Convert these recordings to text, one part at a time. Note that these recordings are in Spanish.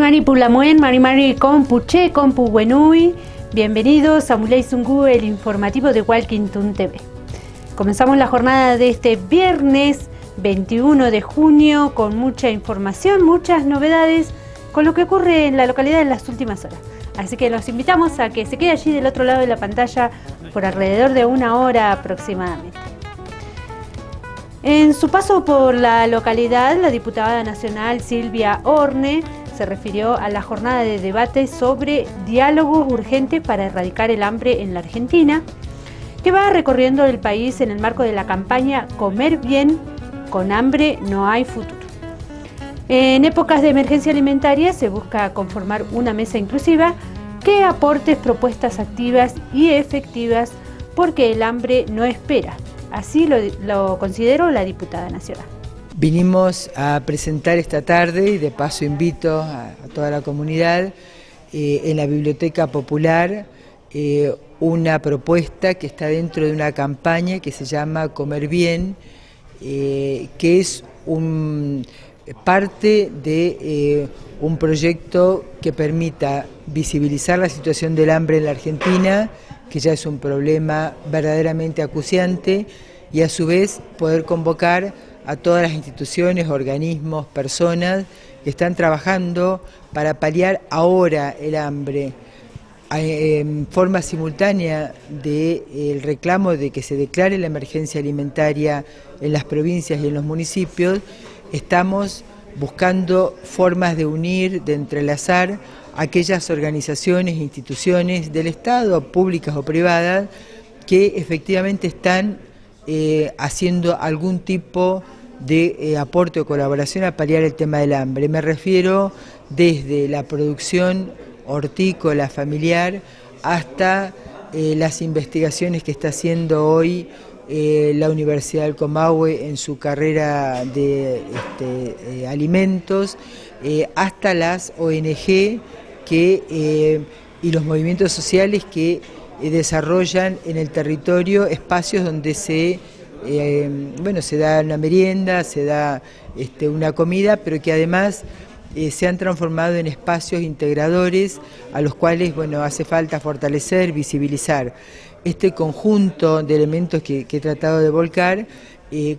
Mari Pulamuen, Mari Compuche, Compu Buenui, bienvenidos a Muley Zungu, el informativo de Walkington TV. Comenzamos la jornada de este viernes 21 de junio con mucha información, muchas novedades con lo que ocurre en la localidad en las últimas horas. Así que los invitamos a que se quede allí del otro lado de la pantalla por alrededor de una hora aproximadamente. En su paso por la localidad, la diputada nacional Silvia Horne se refirió a la jornada de debate sobre diálogos urgentes para erradicar el hambre en la Argentina, que va recorriendo el país en el marco de la campaña Comer Bien, con hambre no hay futuro. En épocas de emergencia alimentaria se busca conformar una mesa inclusiva que aporte propuestas activas y efectivas porque el hambre no espera. Así lo consideró la diputada nacional. Vinimos a presentar esta tarde, y de paso invito a toda la comunidad, en la Biblioteca Popular, una propuesta que está dentro de una campaña que se llama Comer Bien, que es parte de un proyecto que permita visibilizar la situación del hambre en la Argentina, que ya es un problema verdaderamente acuciante, y a su vez poder convocar a todas las instituciones, organismos, personas que están trabajando para paliar ahora el hambre. En forma simultánea del reclamo de que se declare la emergencia alimentaria en las provincias y en los municipios, estamos buscando formas de unir, de entrelazar aquellas organizaciones e instituciones del Estado, públicas o privadas, que efectivamente están haciendo algún tipo de aporte o colaboración a paliar el tema del hambre. Me refiero desde la producción hortícola familiar hasta las investigaciones que está haciendo hoy la Universidad del Comahue en su carrera de alimentos, hasta las ONG y los movimientos sociales que desarrollan en el territorio espacios donde se da una merienda, se da una comida, pero que además se han transformado en espacios integradores a los cuales hace falta fortalecer, visibilizar. Este conjunto de elementos que he tratado de volcar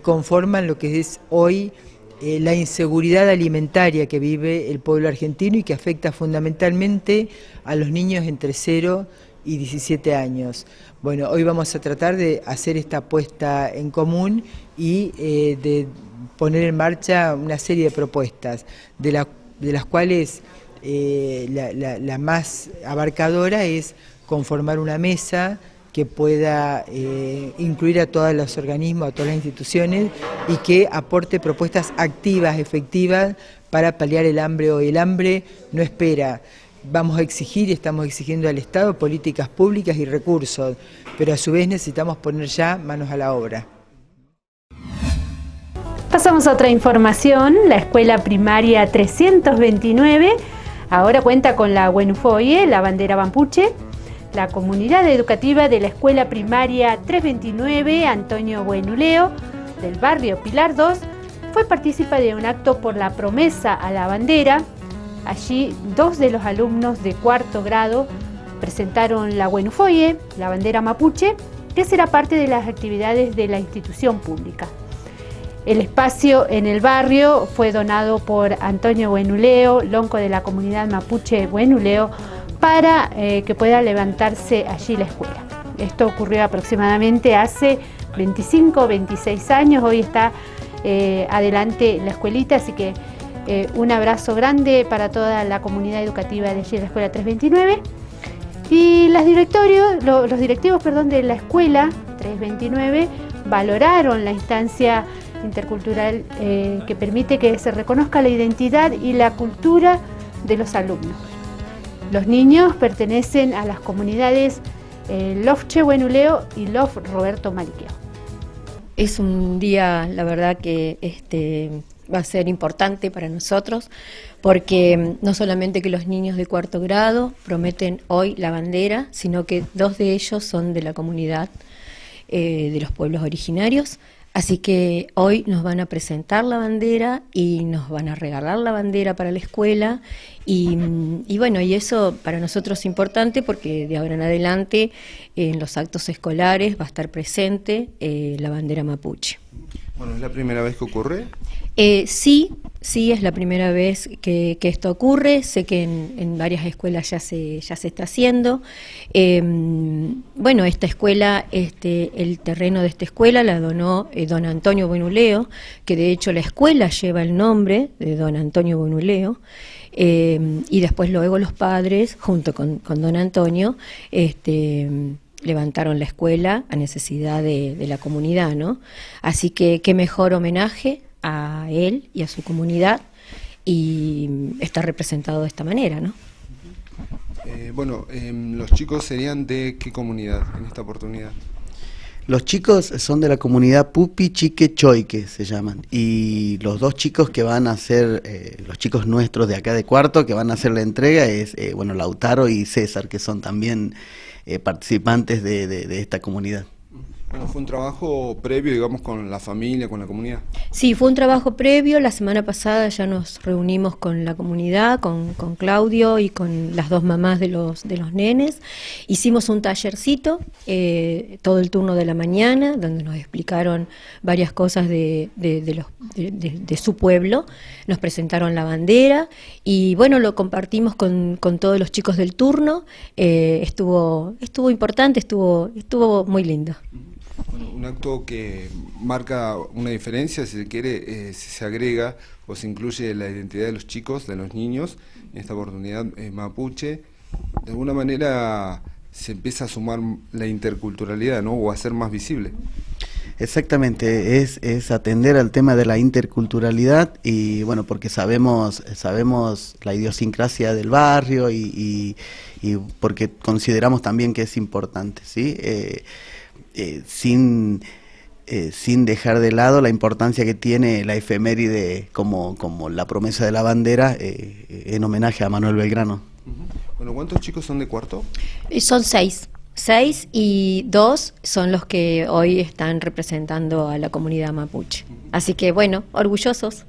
conforman lo que es hoy la inseguridad alimentaria que vive el pueblo argentino y que afecta fundamentalmente a los niños entre 0 y 17 años. Bueno, hoy vamos a tratar de hacer esta puesta en común y de poner en marcha una serie de propuestas, de las cuales la más abarcadora es conformar una mesa que pueda incluir a todos los organismos, a todas las instituciones y que aporte propuestas activas, efectivas para paliar el hambre hoy. El hambre no espera. Vamos a exigir y estamos exigiendo al Estado políticas públicas y recursos, pero a su vez necesitamos poner ya manos a la obra. Pasamos a otra información. La escuela primaria 329 ahora cuenta con la Buenufoye, la bandera mapuche. La comunidad educativa de la escuela primaria 329 Antonio Buenuleo del barrio Pilar 2 fue partícipe de un acto por la promesa a la bandera. Allí 2 de los alumnos de 4º grado presentaron la Buenufoye, la bandera mapuche, que será parte de las actividades de la institución pública. El espacio en el barrio fue donado por Antonio Buenuleo, lonco de la comunidad mapuche Buenuleo, para que pueda levantarse allí la escuela. Esto ocurrió aproximadamente hace 25 o 26 años, hoy está adelante la escuelita, así que un abrazo grande para toda la comunidad educativa de allí, la escuela 329. Y los directivos de la escuela 329 valoraron la instancia intercultural que permite que se reconozca la identidad y la cultura de los alumnos. Los niños pertenecen a las comunidades Lofche Buenuleo y Lof Roberto Mariqueo. Es un día, la verdad, que va a ser importante para nosotros, porque no solamente que los niños de cuarto grado prometen hoy la bandera, sino que 2 de ellos son de la comunidad de los pueblos originarios. Así que hoy nos van a presentar la bandera y nos van a regalar la bandera para la escuela y bueno, y eso para nosotros es importante porque de ahora en adelante en los actos escolares va a estar presente la bandera mapuche. Bueno, ¿es la primera vez que ocurre? Sí, es la primera vez que esto ocurre. Sé que en varias escuelas ya se está haciendo. Bueno, esta escuela, el terreno de esta escuela la donó don Antonio Buenuleo, que de hecho la escuela lleva el nombre de don Antonio Buenuleo. Y después luego los padres, junto con don Antonio, levantaron la escuela a necesidad de la comunidad, ¿no? Así que qué mejor homenaje a él y a su comunidad, y está representado de esta manera, ¿no? Los chicos serían ¿de qué comunidad en esta oportunidad? Los chicos son de la comunidad Pupi Chique Choique, se llaman, y los 2 chicos que van a ser, los chicos nuestros de acá de cuarto, que van a hacer la entrega, es Lautaro y César, que son también participantes de esta comunidad. Bueno, ¿fue un trabajo previo, digamos, con la familia, con la comunidad? Sí, fue un trabajo previo. La semana pasada ya nos reunimos con la comunidad, con Claudio y con las 2 mamás de los nenes. Hicimos un tallercito todo el turno de la mañana, donde nos explicaron varias cosas de su pueblo. Nos presentaron la bandera y bueno, lo compartimos con todos los chicos del turno. Estuvo importante, estuvo muy lindo. Bueno, un acto que marca una diferencia, si se quiere, si se agrega o se incluye la identidad de los chicos, de los niños, en esta oportunidad mapuche. De alguna manera se empieza a sumar la interculturalidad, ¿no? O a ser más visible. Exactamente, es atender al tema de la interculturalidad y bueno, porque sabemos la idiosincrasia del barrio y porque consideramos también que es importante, ¿sí? Sin dejar de lado la importancia que tiene la efeméride como la promesa de la bandera en homenaje a Manuel Belgrano. Bueno, ¿cuántos chicos son de cuarto? Son 6 y 2 son los que hoy están representando a la comunidad mapuche. Así que bueno, orgullosos.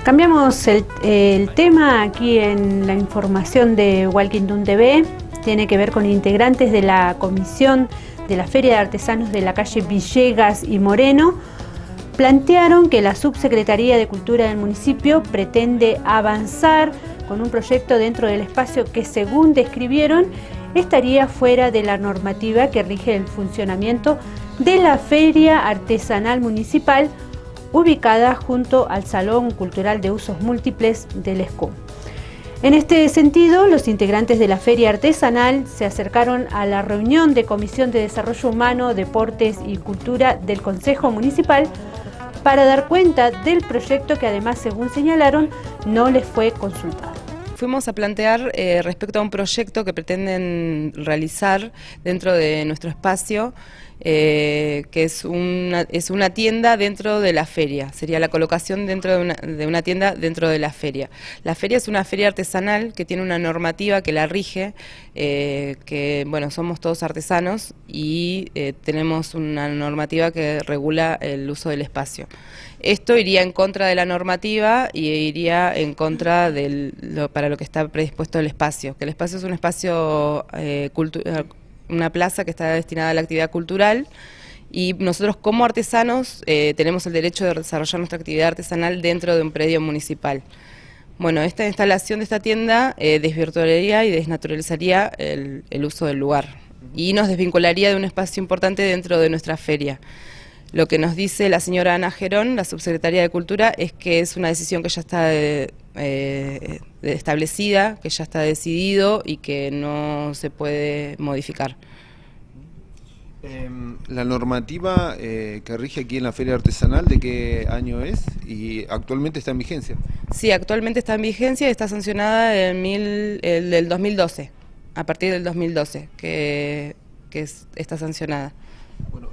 Cambiamos el tema aquí en la información de Walking Town TV. Tiene que ver con integrantes de la comisión de la Feria de Artesanos de la calle Villegas y Moreno. Plantearon que la Subsecretaría de Cultura del municipio pretende avanzar con un proyecto dentro del espacio que, según describieron, estaría fuera de la normativa que rige el funcionamiento de la Feria Artesanal Municipal, ubicada junto al Salón Cultural de Usos Múltiples del ESCOM. En este sentido, los integrantes de la Feria Artesanal se acercaron a la reunión de Comisión de Desarrollo Humano, Deportes y Cultura del Consejo Municipal para dar cuenta del proyecto que además, según señalaron, no les fue consultado. Fuimos a plantear respecto a un proyecto que pretenden realizar dentro de nuestro espacio, que es una tienda dentro de la feria. Sería la colocación dentro de una tienda dentro de la feria. La feria es una feria artesanal que tiene una normativa que la rige, que bueno, somos todos artesanos y tenemos una normativa que regula el uso del espacio. Esto iría en contra de la normativa y iría en contra para lo que está predispuesto el espacio, que el espacio es un espacio una plaza que está destinada a la actividad cultural y nosotros como artesanos tenemos el derecho de desarrollar nuestra actividad artesanal dentro de un predio municipal. Bueno, esta instalación de esta tienda desvirtuaría y desnaturalizaría el uso del lugar y nos desvincularía de un espacio importante dentro de nuestra feria. Lo que nos dice la señora Ana Gerón, la subsecretaria de Cultura, es que es una decisión que ya está establecida, que ya está decidido y que no se puede modificar. La normativa que rige aquí en la Feria Artesanal, ¿de qué año es? Y actualmente está en vigencia. Sí, actualmente está en vigencia y está sancionada del 2012, a partir del 2012, está sancionada. Bueno,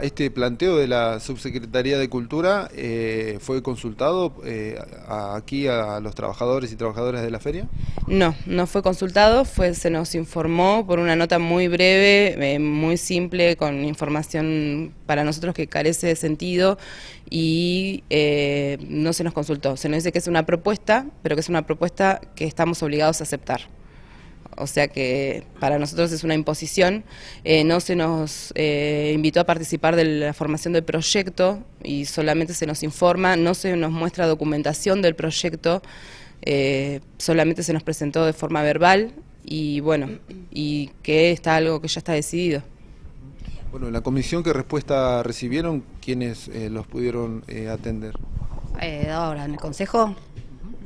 este planteo de la Subsecretaría de Cultura fue consultado aquí a los trabajadores y trabajadoras de la feria. No, no fue consultado, se nos informó por una nota muy breve, muy simple, con información para nosotros que carece de sentido y no se nos consultó. Se nos dice que es una propuesta, pero que es una propuesta que estamos obligados a aceptar. O sea que para nosotros es una imposición, no se nos invitó a participar de la formación del proyecto y solamente se nos informa, no se nos muestra documentación del proyecto, solamente se nos presentó de forma verbal y bueno, y que está algo que ya está decidido. Bueno, en la comisión, ¿qué respuesta recibieron? ¿Quiénes los pudieron atender? Ahora, en el consejo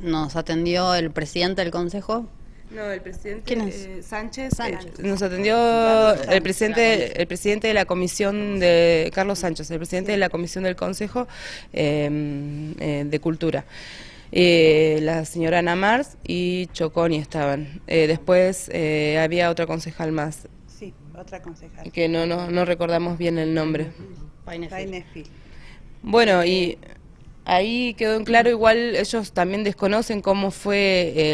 nos atendió el presidente del consejo. No, el presidente ¿Quién es? Sánchez. Nos atendió el presidente de la comisión de Carlos Sánchez, el presidente de la comisión del Consejo de Cultura. La señora Ana Mars y Choconi estaban. Después había otra concejal más. Sí, otra concejal. Que no recordamos bien el nombre. Painefil. Bueno, y ahí quedó en claro, igual ellos también desconocen cómo fue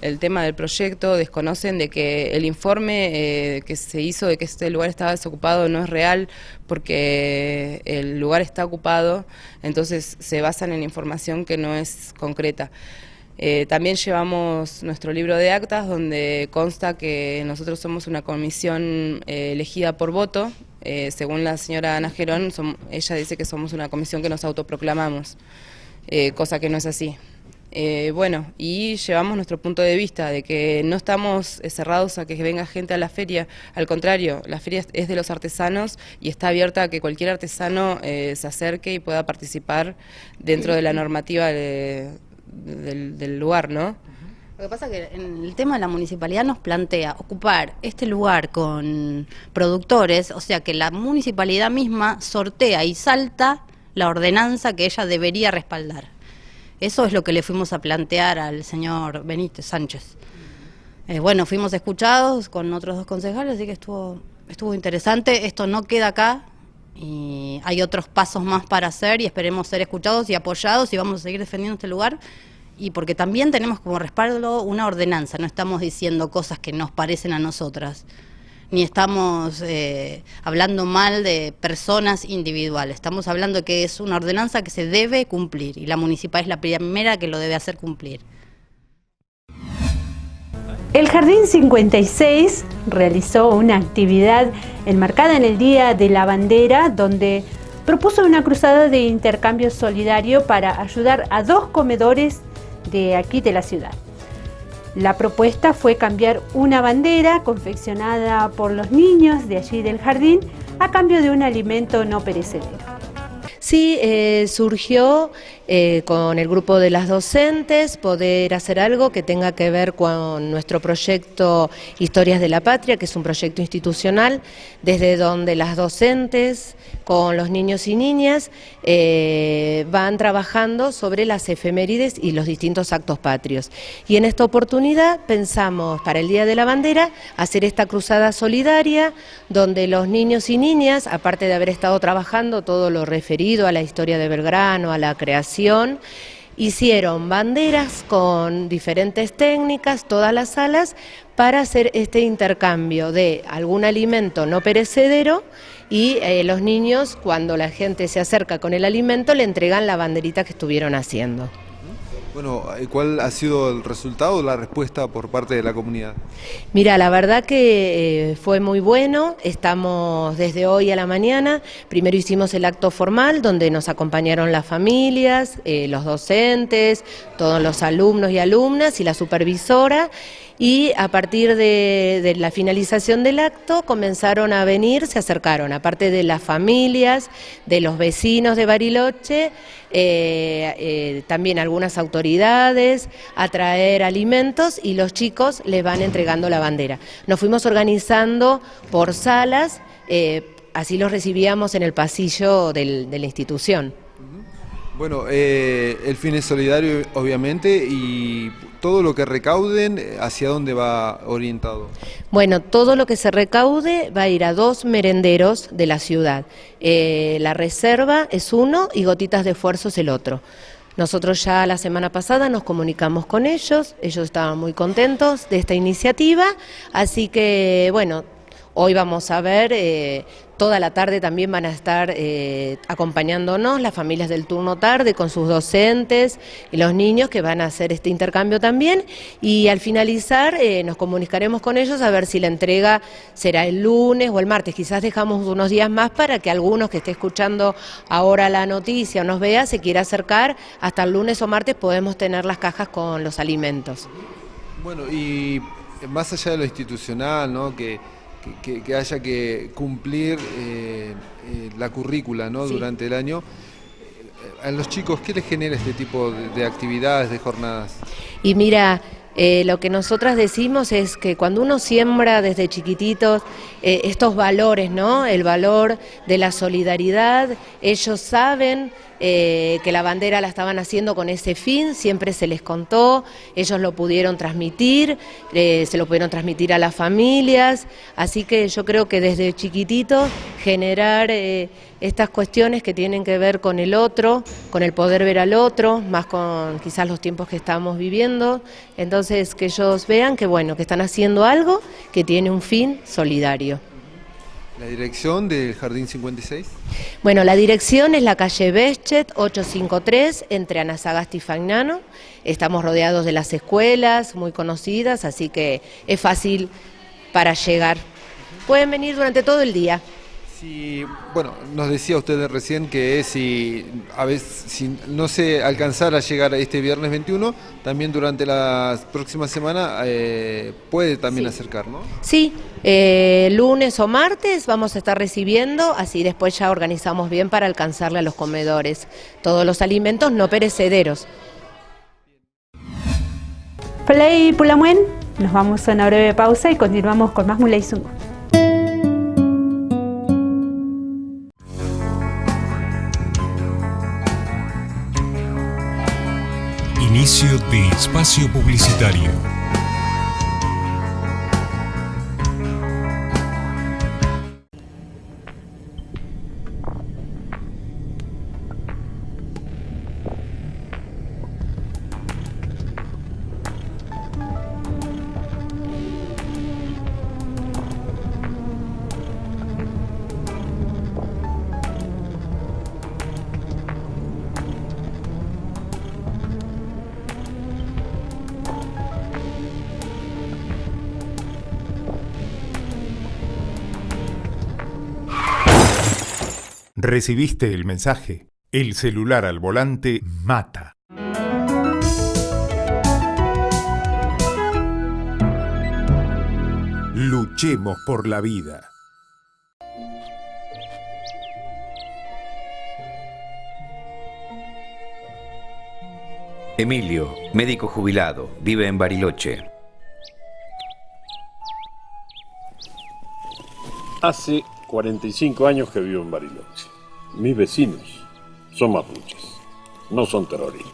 el tema del proyecto, desconocen de que el informe que se hizo de que este lugar estaba desocupado no es real, porque el lugar está ocupado, entonces se basan en información que no es concreta. También llevamos nuestro libro de actas donde consta que nosotros somos una comisión elegida por voto. Según la señora Ana Gerón, ella dice que somos una comisión que nos autoproclamamos, cosa que no es así. Bueno, y llevamos nuestro punto de vista de que no estamos cerrados a que venga gente a la feria, al contrario, la feria es de los artesanos y está abierta a que cualquier artesano se acerque y pueda participar dentro de la normativa del lugar, ¿no? Lo que pasa es que en el tema de la municipalidad nos plantea ocupar este lugar con productores, o sea que la municipalidad misma sortea y salta la ordenanza que ella debería respaldar. Eso es lo que le fuimos a plantear al señor Benítez Sánchez. Bueno, fuimos escuchados con otros dos concejales, así que estuvo interesante. Esto no queda acá y hay otros pasos más para hacer y esperemos ser escuchados y apoyados y vamos a seguir defendiendo este lugar. Y porque también tenemos como respaldo una ordenanza, no estamos diciendo cosas que nos parecen a nosotras, ni estamos hablando mal de personas individuales, estamos hablando de que es una ordenanza que se debe cumplir y la municipal es la primera que lo debe hacer cumplir. El Jardín 56 realizó una actividad enmarcada en el Día de la Bandera, donde propuso una cruzada de intercambio solidario para ayudar a 2 comedores de aquí de la ciudad. La propuesta fue cambiar una bandera confeccionada por los niños de allí del jardín a cambio de un alimento no perecedero. Sí, surgió con el grupo de las docentes poder hacer algo que tenga que ver con nuestro proyecto Historias de la Patria, que es un proyecto institucional desde donde las docentes con los niños y niñas van trabajando sobre las efemérides y los distintos actos patrios. Y en esta oportunidad pensamos para el Día de la Bandera hacer esta cruzada solidaria donde los niños y niñas, aparte de haber estado trabajando todo lo referido a la historia de Belgrano, a la creación, hicieron banderas con diferentes técnicas, todas las salas, para hacer este intercambio de algún alimento no perecedero y los niños, cuando la gente se acerca con el alimento, le entregan la banderita que estuvieron haciendo. Bueno, ¿cuál ha sido el resultado, la respuesta por parte de la comunidad? Mira, la verdad que fue muy bueno, estamos desde hoy a la mañana, primero hicimos el acto formal donde nos acompañaron las familias, los docentes, todos los alumnos y alumnas y la supervisora, y a partir de la finalización del acto comenzaron a venir, se acercaron, aparte de las familias, de los vecinos de Bariloche, también algunas autoridades, a traer alimentos y los chicos les van entregando la bandera. Nos fuimos organizando por salas, así los recibíamos en el pasillo de la institución. Bueno, el fin es solidario, obviamente, y todo lo que recauden, ¿hacia dónde va orientado? Bueno, todo lo que se recaude va a ir a 2 merenderos de la ciudad. La Reserva es uno y Gotitas de Esfuerzo es el otro. Nosotros ya la semana pasada nos comunicamos con ellos estaban muy contentos de esta iniciativa, así que bueno, hoy vamos a ver, toda la tarde también van a estar acompañándonos las familias del turno tarde con sus docentes y los niños que van a hacer este intercambio también, y al finalizar nos comunicaremos con ellos a ver si la entrega será el lunes o el martes. Quizás dejamos unos días más para que algunos que esté escuchando ahora la noticia o nos vea se quiera acercar. Hasta el lunes o martes podemos tener las cajas con los alimentos. Bueno, y más allá de lo institucional, ¿no?, que haya que cumplir la currícula, ¿no?, sí, durante el año, a los chicos, ¿qué les genera este tipo de actividades, de jornadas? Y mira, lo que nosotras decimos es que cuando uno siembra desde chiquititos estos valores, ¿no?, el valor de la solidaridad, ellos saben que la bandera la estaban haciendo con ese fin, siempre se les contó, ellos lo pudieron transmitir, se lo pudieron transmitir a las familias, así que yo creo que desde chiquitito generar estas cuestiones que tienen que ver con el otro, con el poder ver al otro, más con quizás los tiempos que estamos viviendo, entonces que ellos vean que bueno, que están haciendo algo que tiene un fin solidario. ¿La dirección del Jardín 56? Bueno, la dirección es la calle Beschet 853 entre Anasagasti y Fagnano. Estamos rodeados de las escuelas muy conocidas, así que es fácil para llegar. Pueden venir durante todo el día. Sí, bueno, nos decía usted recién que si no se alcanzara a llegar a este viernes 21, también durante la próxima semana puede también acercar, ¿no? Sí, lunes o martes vamos a estar recibiendo, así después ya organizamos bien para alcanzarle a los comedores todos los alimentos no perecederos. Play Pulamuen, nos vamos a una breve pausa y continuamos con más Muley Zungo. Inicio de espacio publicitario. ¿Recibiste el mensaje? El celular al volante mata. Luchemos por la vida. Emilio, médico jubilado, vive en Bariloche. Hace 45 años que vivo en Bariloche. Mis vecinos son mapuches, no son terroristas.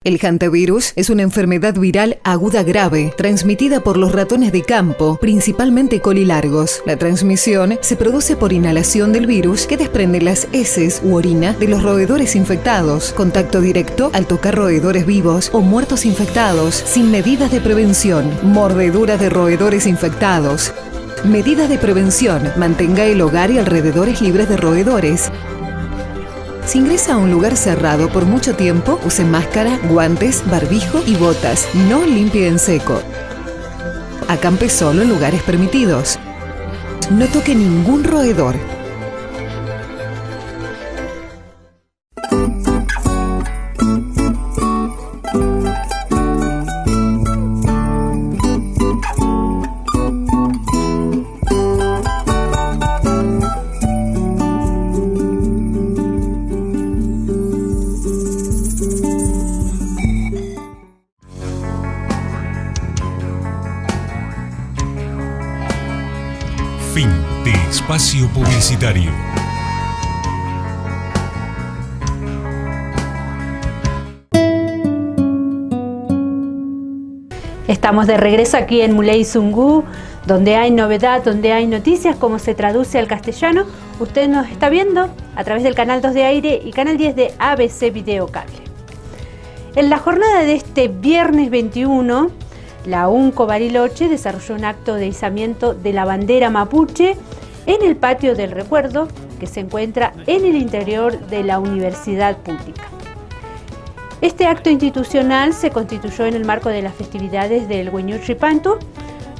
El hantavirus es una enfermedad viral aguda grave, transmitida por los ratones de campo, principalmente colilargos. La transmisión se produce por inhalación del virus que desprende las heces u orina de los roedores infectados, contacto directo al tocar roedores vivos o muertos infectados, sin medidas de prevención, mordedura de roedores infectados. Medidas de prevención: mantenga el hogar y alrededores libres de roedores. Si ingresa a un lugar cerrado por mucho tiempo, use máscara, guantes, barbijo y botas. No limpie en seco. Acampe solo en lugares permitidos. No toque ningún roedor. Espacio publicitario. Estamos de regreso aquí en Muley Zungu, donde hay novedad, donde hay noticias, cómo se traduce al castellano. Usted nos está viendo a través del canal 2 de Aire y canal 10 de ABC Video Cable. En la jornada de este viernes 21, la UNCO Bariloche desarrolló un acto de izamiento de la bandera mapuche en el patio del recuerdo que se encuentra en el interior de la Universidad Pública. Este acto institucional se constituyó en el marco de las festividades del Huiñuchipantu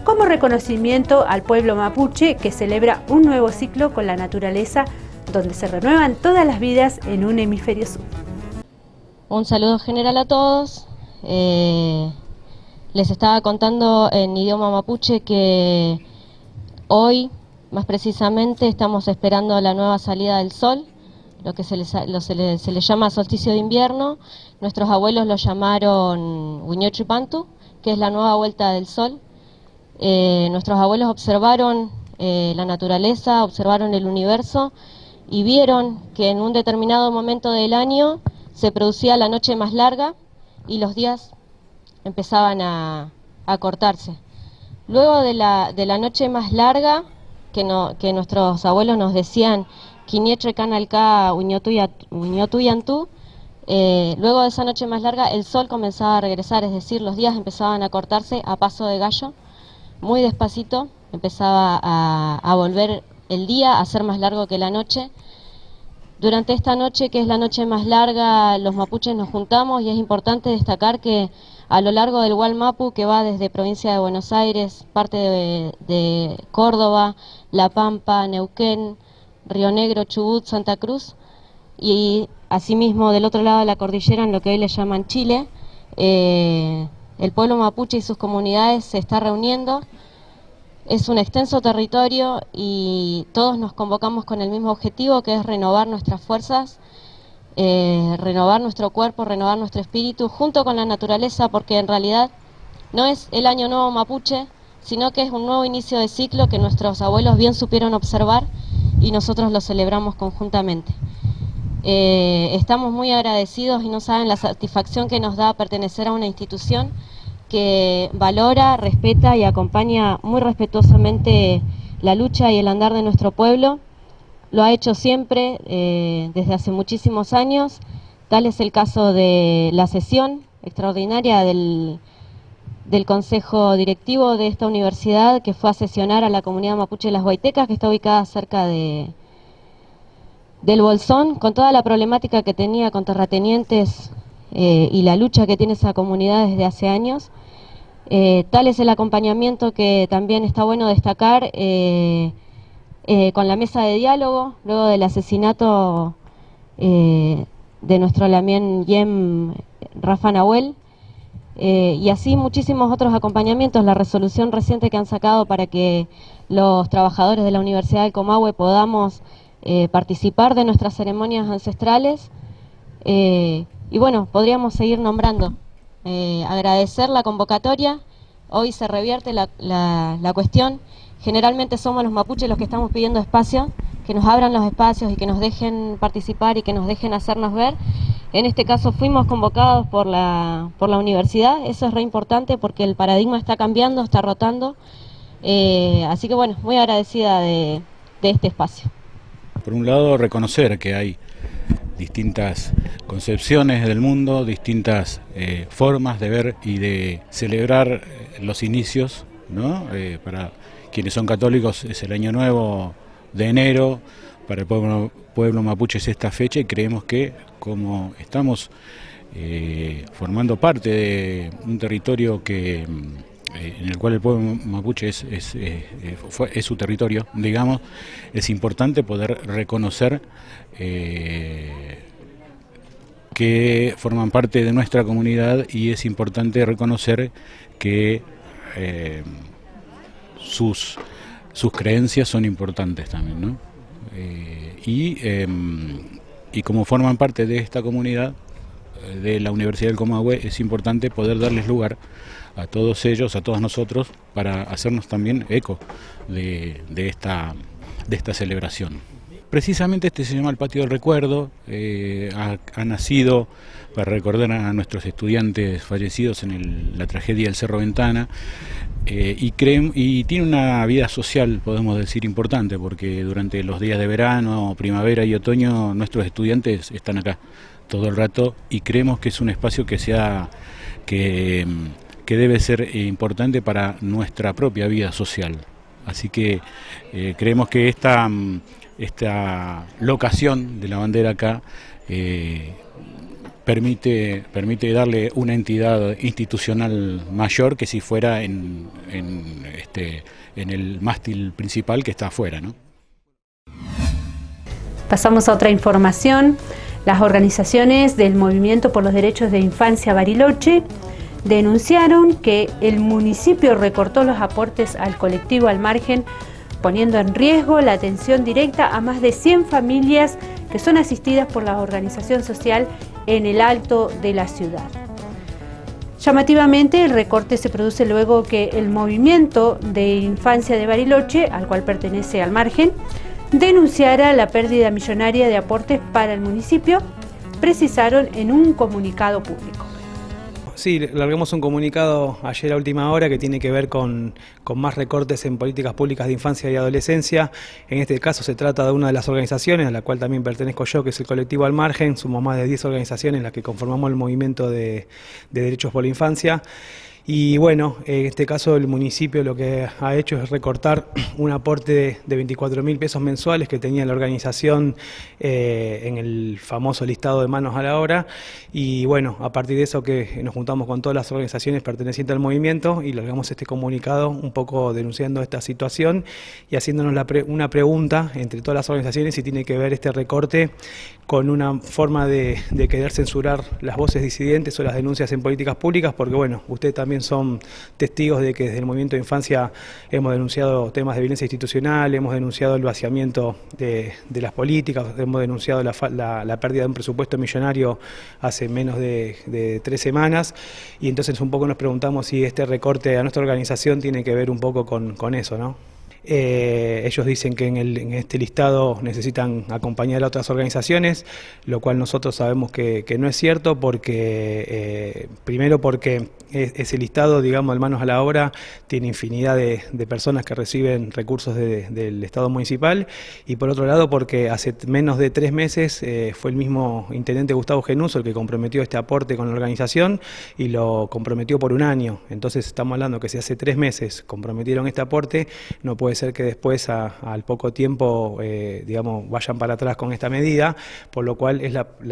como reconocimiento al pueblo mapuche que celebra un nuevo ciclo con la naturaleza donde se renuevan todas las vidas en un hemisferio sur. Un saludo general a todos. Les estaba contando en idioma mapuche que hoy, más precisamente, estamos esperando la nueva salida del sol, lo que se le llama solsticio de invierno. Nuestros abuelos lo llamaron Huiñuchipantu, que es la nueva vuelta del sol. Nuestros abuelos observaron la naturaleza, observaron el universo y vieron que en un determinado momento del año se producía la noche más larga y los días empezaban a cortarse. Luego de la noche más larga, que nuestros abuelos nos decían Quinietre Canalca Uñotuyantú, luego de esa noche más larga el sol comenzaba a regresar, es decir, los días empezaban a cortarse a paso de gallo, muy despacito, empezaba a volver el día a ser más largo que la noche. Durante esta noche, que es la noche más larga, los mapuches nos juntamos y es importante destacar que a lo largo del Gualmapu, que va desde provincia de Buenos Aires, parte de Córdoba, La Pampa, Neuquén, Río Negro, Chubut, Santa Cruz, y asimismo del otro lado de la cordillera, en lo que hoy le llaman Chile, el pueblo mapuche y sus comunidades se está reuniendo. Es un extenso territorio y todos nos convocamos con el mismo objetivo, que es renovar nuestras fuerzas, renovar nuestro cuerpo, renovar nuestro espíritu, junto con la naturaleza, porque en realidad no es el año nuevo mapuche, sino que es un nuevo inicio de ciclo que nuestros abuelos bien supieron observar y nosotros lo celebramos conjuntamente. Estamos muy agradecidos y no saben la satisfacción que nos da pertenecer a una institución que valora, respeta y acompaña muy respetuosamente la lucha y el andar de nuestro pueblo. Lo ha hecho siempre, desde hace muchísimos años. Tal es el caso de la sesión extraordinaria del Consejo Directivo de esta universidad, que fue a sesionar a la comunidad mapuche de Las Huaytecas, que está ubicada cerca del Bolsón, con toda la problemática que tenía con terratenientes y la lucha que tiene esa comunidad desde hace años. Tal es el acompañamiento que también está bueno destacar con la mesa de diálogo, luego del asesinato de nuestro Lamien Yem Rafa Nahuel, y así muchísimos otros acompañamientos, la resolución reciente que han sacado para que los trabajadores de la Universidad del Comahue podamos participar de nuestras ceremonias ancestrales, y bueno, podríamos seguir nombrando. Agradecer la convocatoria. Hoy se revierte la cuestión. Generalmente somos los mapuches los que estamos pidiendo espacio, que nos abran los espacios y que nos dejen participar y que nos dejen hacernos ver. En este caso fuimos convocados por la universidad. Eso es re importante porque el paradigma está cambiando, está rotando. Así que bueno, muy agradecida de este espacio. Por un lado, reconocer que hay distintas concepciones del mundo, distintas formas de ver y de celebrar los inicios, ¿no? Para quienes son católicos es el Año Nuevo de enero, para el pueblo mapuche es esta fecha, y creemos que como estamos formando parte de un territorio que en el cual el pueblo mapuche es su territorio, digamos, es importante poder reconocer que forman parte de nuestra comunidad, y es importante reconocer que sus creencias son importantes también, ¿no? Y como forman parte de esta comunidad de la Universidad del Comahue, es importante poder darles lugar a todos ellos, a todos nosotros, para hacernos también eco de esta esta celebración. Precisamente este se llama el Patio del Recuerdo, ha nacido para recordar a nuestros estudiantes fallecidos en la tragedia del Cerro Ventana, y tiene una vida social, podemos decir, importante, porque durante los días de verano, primavera y otoño nuestros estudiantes están acá todo el rato, y creemos que es un espacio que debe ser importante para nuestra propia vida social. Así que creemos que esta locación de la bandera acá permite darle una entidad institucional mayor que si fuera en el mástil principal que está afuera, ¿no? Pasamos a otra información. Las organizaciones del Movimiento por los Derechos de Infancia Bariloche denunciaron que el municipio recortó los aportes al colectivo Al Margen, poniendo en riesgo la atención directa a más de 100 familias que son asistidas por la organización social en el Alto de la ciudad. Llamativamente, el recorte se produce luego que el Movimiento de Infancia de Bariloche, al cual pertenece Al Margen, denunciara la pérdida millonaria de aportes para el municipio, precisaron en un comunicado público. Sí, largamos un comunicado ayer a última hora que tiene que ver con más recortes en políticas públicas de infancia y adolescencia. En este caso se trata de una de las organizaciones a la cual también pertenezco yo, que es el colectivo Al Margen. Somos más de 10 organizaciones en las que conformamos el movimiento de derechos por la infancia. Y bueno, en este caso el municipio lo que ha hecho es recortar un aporte de 24.000 pesos mensuales que tenía la organización en el famoso listado de manos a la obra. Y bueno, a partir de eso que nos juntamos con todas las organizaciones pertenecientes al movimiento y largamos este comunicado un poco denunciando esta situación y haciéndonos una pregunta entre todas las organizaciones si tiene que ver este recorte con una forma de querer censurar las voces disidentes o las denuncias en políticas públicas, porque bueno, usted también son testigos de que desde el movimiento de infancia hemos denunciado temas de violencia institucional, hemos denunciado el vaciamiento de las políticas, hemos denunciado la pérdida de un presupuesto millonario hace menos de 3 semanas, y entonces un poco nos preguntamos si este recorte a nuestra organización tiene que ver un poco con eso, ¿no? Ellos dicen que en este listado necesitan acompañar a otras organizaciones, lo cual nosotros sabemos que no es cierto, porque primero porque ese listado, digamos, de manos a la obra, tiene infinidad de personas que reciben recursos del Estado municipal, y por otro lado porque hace menos de 3 meses fue el mismo intendente Gustavo Genuso el que comprometió este aporte con la organización y lo comprometió por 1 año. Entonces estamos hablando que si hace 3 meses comprometieron este aporte, no puede ser que después al poco tiempo digamos, vayan para atrás con esta medida, por lo cual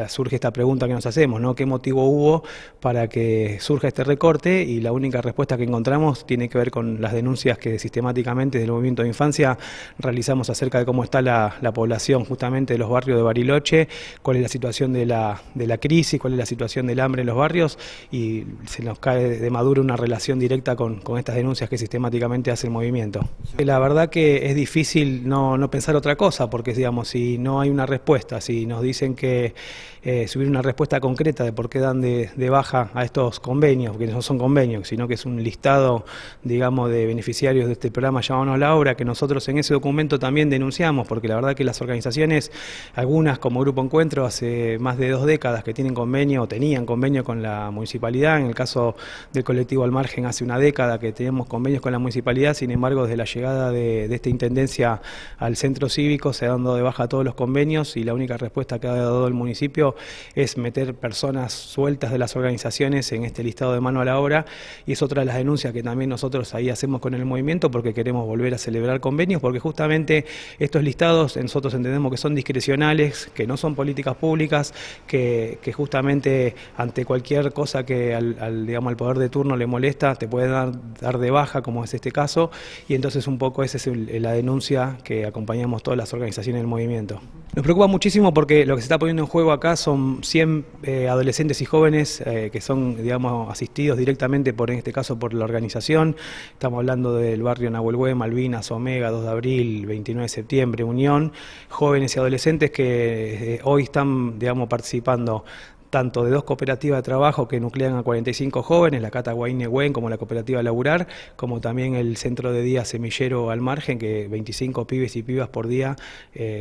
surge esta pregunta que nos hacemos, ¿no? ¿Qué motivo hubo para que surja este recorte? Y la única respuesta que encontramos tiene que ver con las denuncias que sistemáticamente desde el movimiento de infancia realizamos acerca de cómo está la población justamente de los barrios de Bariloche, cuál es la situación de la crisis, cuál es la situación del hambre en los barrios, y se nos cae de maduro una relación directa con estas denuncias que sistemáticamente hace el movimiento. La verdad que es difícil no pensar otra cosa, porque digamos, si no hay una respuesta, si nos dicen que si hubiera una respuesta concreta de por qué dan de baja a estos convenios, que no son convenios, sino que es un listado, digamos, de beneficiarios de este programa Llamémonos a la Obra, que nosotros en ese documento también denunciamos, porque la verdad que las organizaciones, algunas como Grupo Encuentro, hace más de 2 décadas que tienen convenio, o tenían convenio con la municipalidad. En el caso del colectivo Al Margen, hace 1 década que tenemos convenios con la municipalidad. Sin embargo, desde la llegada de esta intendencia al centro cívico se han dado de baja todos los convenios, y la única respuesta que ha dado el municipio es meter personas sueltas de las organizaciones en este listado de mano a la obra, y es otra de las denuncias que también nosotros ahí hacemos con el movimiento, porque queremos volver a celebrar convenios, porque justamente estos listados nosotros entendemos que son discrecionales, que no son políticas públicas, que justamente ante cualquier cosa que digamos, al poder de turno le molesta, te puede dar de baja, como es este caso, y entonces un poco esa es la denuncia que acompañamos todas las organizaciones del movimiento. Nos preocupa muchísimo porque lo que se está poniendo en juego acá son 100 adolescentes y jóvenes que son, digamos, asistidos directamente en este caso por la organización. Estamos hablando del barrio Nahuel Hué, Malvinas, Omega, 2 de abril, 29 de septiembre, Unión, jóvenes y adolescentes que hoy están, digamos, participando tanto de 2 cooperativas de trabajo que nuclean a 45 jóvenes, la Cata Guainehuen como la cooperativa Laburar, como también el centro de día Semillero al Margen, que 25 pibes y pibas por día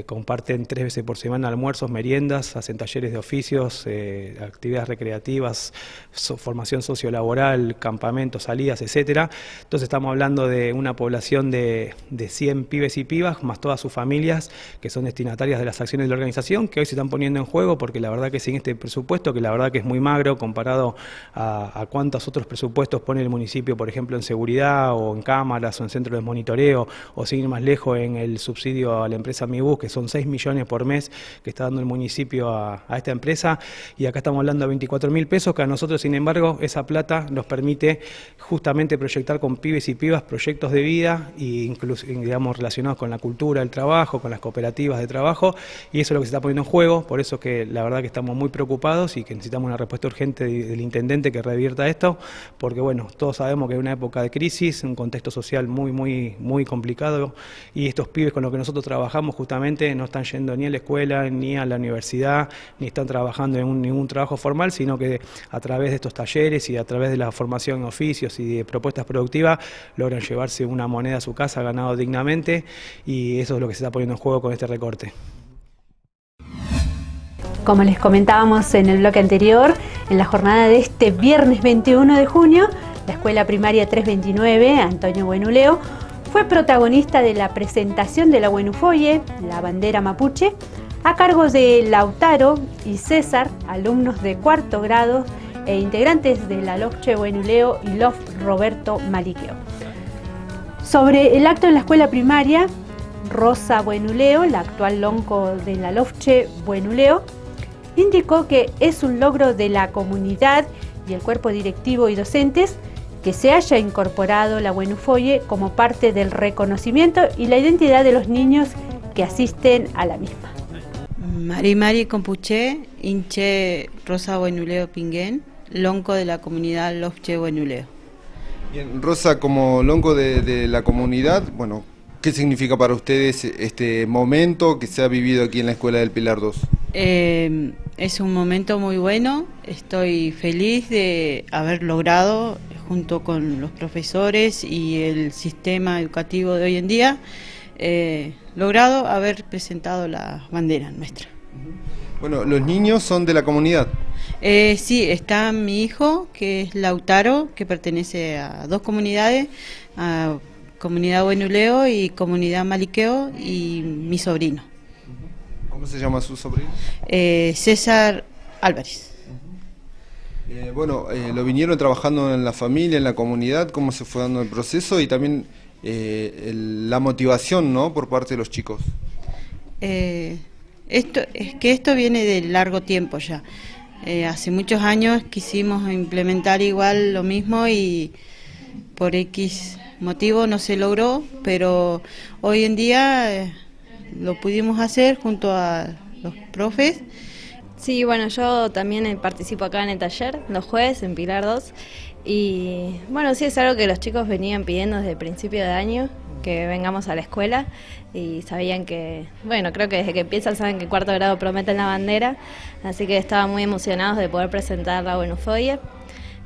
comparten 3 veces por semana almuerzos, meriendas, hacen talleres de oficios, actividades recreativas, formación sociolaboral, campamentos, salidas, etcétera. Entonces estamos hablando de una población de 100 pibes y pibas, más todas sus familias, que son destinatarias de las acciones de la organización, que hoy se están poniendo en juego, porque la verdad que sin este presupuesto, que la verdad que es muy magro comparado a cuántos otros presupuestos pone el municipio, por ejemplo, en seguridad o en cámaras o en centros de monitoreo, o sin ir más lejos en el subsidio a la empresa MiBus, que son 6 millones por mes que está dando el municipio a esta empresa, y acá estamos hablando de 24.000 pesos, que a nosotros, sin embargo, esa plata nos permite justamente proyectar con pibes y pibas proyectos de vida, y incluso, digamos, relacionados con la cultura, el trabajo, con las cooperativas de trabajo, y eso es lo que se está poniendo en juego. Por eso que la verdad que estamos muy preocupados y que necesitamos una respuesta urgente del intendente que revierta esto, porque bueno, todos sabemos que es una época de crisis, un contexto social muy complicado, y estos pibes con los que nosotros trabajamos justamente no están yendo ni a la escuela, ni a la universidad, ni están trabajando en ningún trabajo formal, sino que a través de estos talleres y a través de la formación en oficios y de propuestas productivas logran llevarse una moneda a su casa ganado dignamente, y eso es lo que se está poniendo en juego con este recorte. Como les comentábamos en el bloque anterior, en la jornada de este viernes 21 de junio, la Escuela Primaria 329, Antonio Buenuleo, fue protagonista de la presentación de la Buenufoye, la bandera mapuche, a cargo de Lautaro y César, alumnos de 4º grado e integrantes de la LOFCHE Buenuleo y LOF Roberto Maliqueo. Sobre el acto en la escuela primaria, Rosa Buenuleo, la actual lonco de la LOFCHE Buenuleo, indicó que es un logro de la comunidad y el cuerpo directivo y docentes que se haya incorporado la Buenufoye como parte del reconocimiento y la identidad de los niños que asisten a la misma. Mari Compuché, Inche Rosa Buenuleo Pinguén, lonco de la comunidad LOFCHE Buenuleo. Bien, Rosa, como lonco de la comunidad, bueno, ¿qué significa para ustedes este momento que se ha vivido aquí en la Escuela del Pilar 2? Es un momento muy bueno, estoy feliz de haber logrado, junto con los profesores y el sistema educativo de hoy en día, logrado haber presentado la bandera nuestra. Bueno, ¿los niños son de la comunidad? Sí, está mi hijo, que es Lautaro, que pertenece a 2 comunidades, a Comunidad Buenuleo y Comunidad Maliqueo, y mi sobrino. ¿Cómo se llama su sobrino? César Álvarez. Lo vinieron trabajando en la familia, en la comunidad, ¿cómo se fue dando el proceso? Y también la motivación, ¿no?, por parte de los chicos. Esto viene de largo tiempo ya. Hace muchos años quisimos implementar igual lo mismo y por X motivo no se logró, pero hoy en día lo pudimos hacer junto a los profes. Sí, bueno, yo también participo acá en el taller, los jueves, en Pilar 2, y bueno, sí es algo que los chicos venían pidiendo desde el principio de año, que vengamos a la escuela, y sabían que, bueno, creo que desde que empiezan saben que 4º grado prometen la bandera, así que estaban muy emocionados de poder presentar la Buenufoye.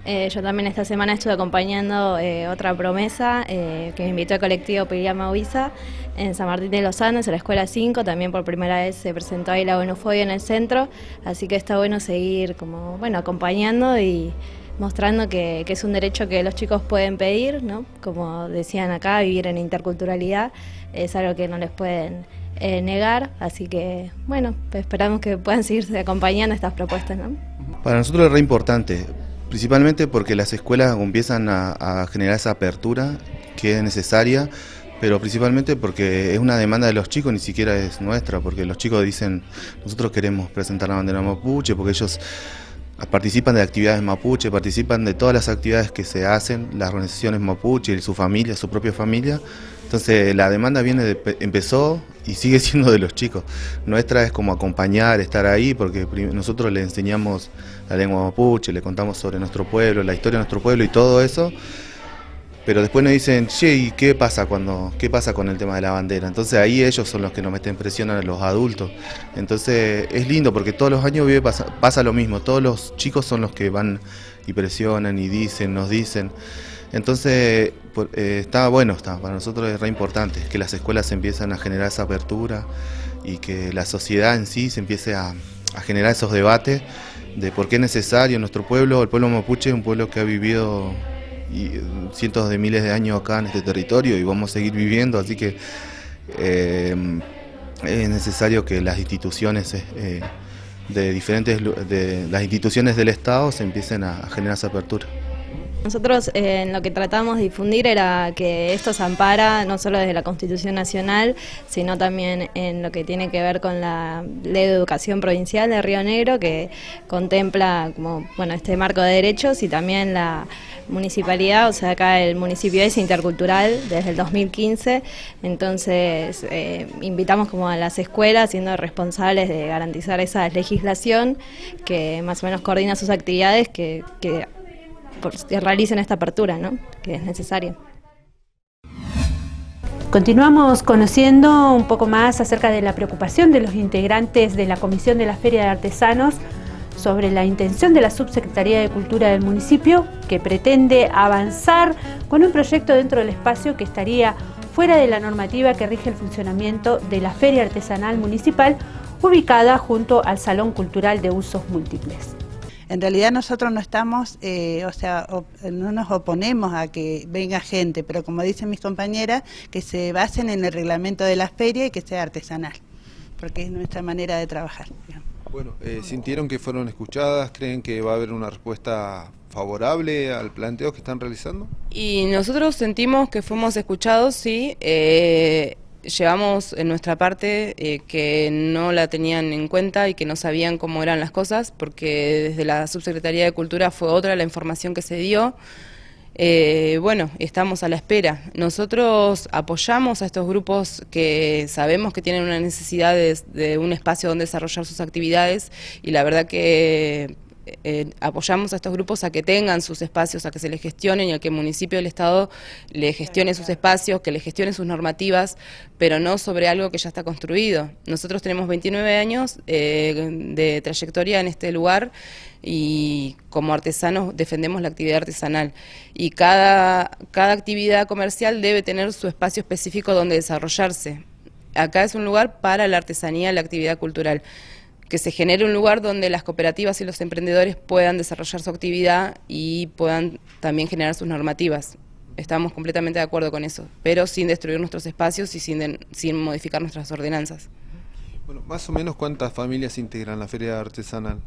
Yo también esta semana estuve acompañando otra promesa que me invitó el colectivo Piriama Huiza en San Martín de los Andes, en la Escuela 5, también por primera vez se presentó ahí la Buenufoye en el centro, así que está bueno seguir como, bueno, acompañando y mostrando que es un derecho que los chicos pueden pedir, ¿no? Como decían acá, vivir en interculturalidad es algo que no les pueden negar, así que bueno, pues esperamos que puedan seguirse acompañando estas propuestas, ¿no? Para nosotros es re importante, principalmente porque las escuelas empiezan a generar esa apertura que es necesaria, pero principalmente porque es una demanda de los chicos, ni siquiera es nuestra, porque los chicos dicen, nosotros queremos presentar la bandera mapuche, porque ellos participan de actividades mapuche, participan de todas las actividades que se hacen, las organizaciones mapuche, su familia, su propia familia. Entonces la demanda empezó y sigue siendo de los chicos. Nuestra es como acompañar, estar ahí, porque nosotros le enseñamos la lengua mapuche, le contamos sobre nuestro pueblo, la historia de nuestro pueblo y todo eso. pero después nos dicen, che, ¿y qué pasa con el tema de la bandera? Entonces ahí ellos son los que nos meten presión a los adultos. Entonces es lindo porque todos los años pasa lo mismo, todos los chicos son los que van y presionan y nos dicen. Entonces está bueno, para nosotros es re importante que las escuelas empiezan a generar esa apertura y que la sociedad en sí se empiece a generar esos debates de por qué es necesario nuestro pueblo. El pueblo mapuche es un pueblo que ha vivido cientos de miles de años acá en este territorio y vamos a seguir viviendo, así que es necesario que las instituciones las instituciones del Estado se empiecen a generar esa apertura. Nosotros en lo que tratamos de difundir era que esto se ampara no solo desde la Constitución Nacional, sino también en lo que tiene que ver con la Ley de Educación Provincial de Río Negro, que contempla como, bueno, este marco de derechos, y también la municipalidad, o sea, acá el municipio es intercultural desde el 2015, entonces invitamos como a las escuelas, siendo responsables de garantizar esa legislación que más o menos coordina sus actividades, que realicen esta apertura, ¿no?, que es necesaria. Continuamos conociendo un poco más acerca de la preocupación de los integrantes de la Comisión de la Feria de Artesanos sobre la intención de la Subsecretaría de Cultura del municipio, que pretende avanzar con un proyecto dentro del espacio que estaría fuera de la normativa que rige el funcionamiento de la Feria Artesanal Municipal, ubicada junto al Salón Cultural de Usos Múltiples. En realidad nosotros no estamos, no nos oponemos a que venga gente, pero como dicen mis compañeras, que se basen en el reglamento de la feria y que sea artesanal, porque es nuestra manera de trabajar. Bueno, ¿sintieron que fueron escuchadas? ¿Creen que va a haber una respuesta favorable al planteo que están realizando? Y nosotros sentimos que fuimos escuchados, sí. Llevamos en nuestra parte que no la tenían en cuenta y que no sabían cómo eran las cosas, porque desde la Subsecretaría de Cultura fue otra la información que se dio. Bueno, estamos a la espera. Nosotros apoyamos a estos grupos que sabemos que tienen una necesidad de un espacio donde desarrollar sus actividades, y la verdad que apoyamos a estos grupos a que tengan sus espacios, a que se les gestionen y a que el municipio y el Estado le gestione sus espacios, que le gestione sus normativas, pero no sobre algo que ya está construido. Nosotros tenemos 29 años de trayectoria en este lugar y como artesanos defendemos la actividad artesanal, y cada actividad comercial debe tener su espacio específico donde desarrollarse. Acá es un lugar para la artesanía, la actividad cultural. Que se genere un lugar donde las cooperativas y los emprendedores puedan desarrollar su actividad y puedan también generar sus normativas. Estamos completamente de acuerdo con eso, pero sin destruir nuestros espacios y sin modificar nuestras ordenanzas. Bueno, más o menos ¿cuántas familias integran la feria artesanal?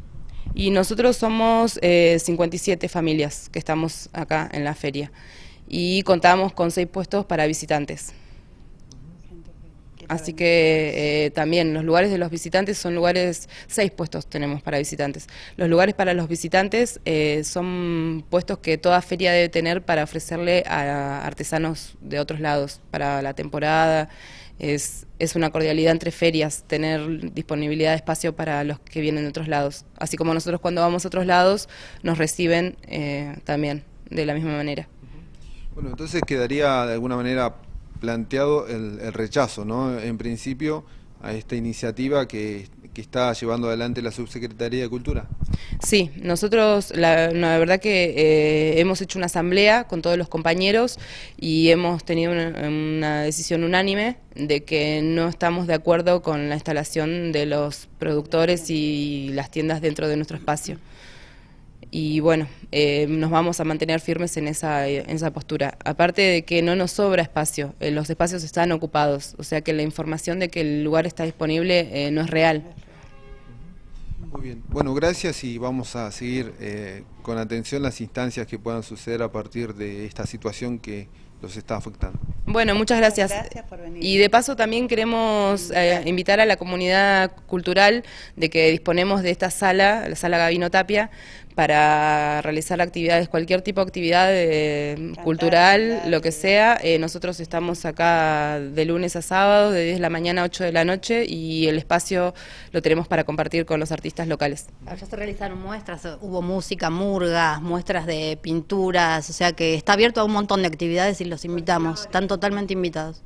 Y nosotros somos 57 familias que estamos acá en la feria y contamos con 6 puestos para visitantes. Así que también los lugares de los visitantes son lugares, 6 puestos tenemos para visitantes. Los lugares para los visitantes son puestos que toda feria debe tener para ofrecerle a artesanos de otros lados para la temporada. Es una cordialidad entre ferias tener disponibilidad de espacio para los que vienen de otros lados. Así como nosotros cuando vamos a otros lados nos reciben también de la misma manera. Bueno, entonces quedaría de alguna manera planteado el rechazo, ¿no?, en principio, a esta iniciativa que está llevando adelante la Subsecretaría de Cultura. Sí, nosotros la verdad que hemos hecho una asamblea con todos los compañeros y hemos tenido una decisión unánime de que no estamos de acuerdo con la instalación de los productores y las tiendas dentro de nuestro espacio. Y bueno, nos vamos a mantener firmes en esa postura. Aparte de que no nos sobra espacio, los espacios están ocupados, o sea que la información de que el lugar está disponible no es real. Muy bien, bueno, gracias, y vamos a seguir con atención las instancias que puedan suceder a partir de esta situación que los está afectando. Bueno, muchas gracias. Por venir. Y de paso también queremos invitar a la comunidad cultural de que disponemos de esta sala, la sala Gabino Tapia, para realizar actividades, cualquier tipo de actividad cultural, lo que sea. Nosotros estamos acá de lunes a sábado, de 10 de la mañana a 8 de la noche, y el espacio lo tenemos para compartir con los artistas locales. Ya se realizaron muestras, hubo música, murgas, muestras de pinturas, o sea que está abierto a un montón de actividades y los invitamos, están totalmente invitados.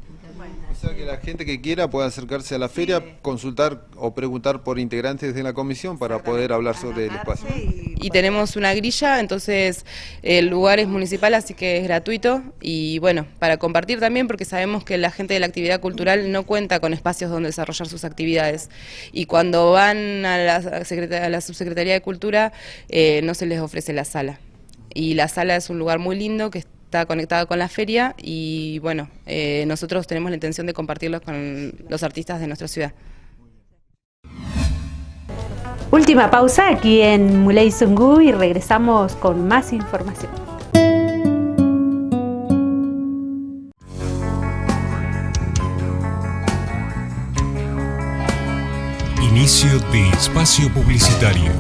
O sea que la gente que quiera puede acercarse a la feria, consultar o preguntar por integrantes de la comisión para poder hablar sobre el espacio. Y tenemos una grilla, entonces el lugar es municipal, así que es gratuito, y bueno, para compartir también, porque sabemos que la gente de la actividad cultural no cuenta con espacios donde desarrollar sus actividades, y cuando van a la Subsecretaría de Cultura no se les ofrece la sala, y la sala es un lugar muy lindo que está conectado con la feria, y bueno, nosotros tenemos la intención de compartirlos con los artistas de nuestra ciudad. Última pausa aquí en Muley Zungu y regresamos con más información. Inicio de espacio publicitario.